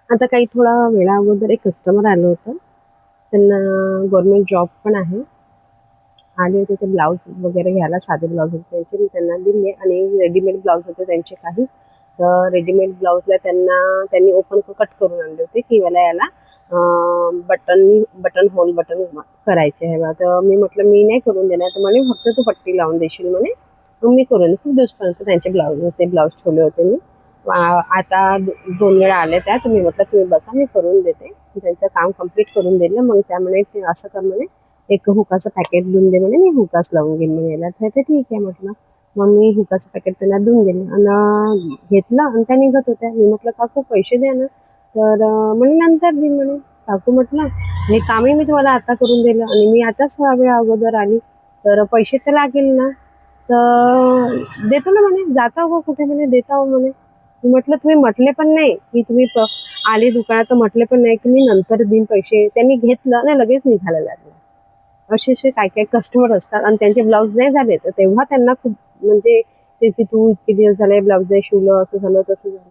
आता काही थोडा वेळा अगोदर एक कस्टमर आलं होतं. त्यांना गव्हर्नमेंट जॉब पण आहे. आले होते ते ब्लाऊज वगैरे घ्यायला, साधे ब्लाऊज होते त्यांचे, मी त्यांना दिले आणि रेडीमेड ब्लाऊज होते त्यांचे काही. तर रेडीमेड ब्लाऊजला त्यांनी ओपन कट करून आणले होते की मला याला बटन होल बटन करायचे आहे बा. तर मी म्हटलं मी नाही करून देणार. तर म्हणे फक्त तू पट्टी लावून देशील म्हणे, मग मी करून खूप दिवसपर्यंत त्यांचे ब्लाऊज ठेवले होते मी. आता 2 वेळा आले त्या, तर मी म्हटलं तुम्ही बसा मी करून देते. त्यांचं काम कम्प्लीट करून दिलं. मग त्यामुळे ते असं कर म्हणे, एक हुकाचं पॅकेट देऊन दे म्हणे, मी हुकाच लावून घेईन म्हणे याला. तर ते ठीक आहे म्हटलं. मग मी हुकाचं पॅकेट त्यांना देऊन दिलं आणि घेतलं आणि त्या निघत होत्या. मी म्हटलं काकू पैसे द्या ना. तर म्हणे नंतर देईन म्हणे. काकू म्हटलं हे कामही मी तुम्हाला आता करून दिलं आणि मी आताच थोडा वेळ अगोदर आली, तर पैसे तर लागेल ना. तर देतो ना म्हणे, जाता हो कुठे म्हणे, देता हो म्हणे. मी म्हटलं तुम्ही म्हटले पण नाही की तुम्ही आले दुकानात, तर म्हटले पण नाही की मी नंतर देईन पैसे. त्यांनी घेतलं आणि लगेच निघायला लागलं. असे काही काही कस्टमर असतात आणि त्यांचे ब्लाऊज नाही झाले तर तेव्हा त्यांना खूप म्हणजे ते की तू इतके दिवस झाले ब्लाऊज नाही शिवलं, असं झालं तसं झालं.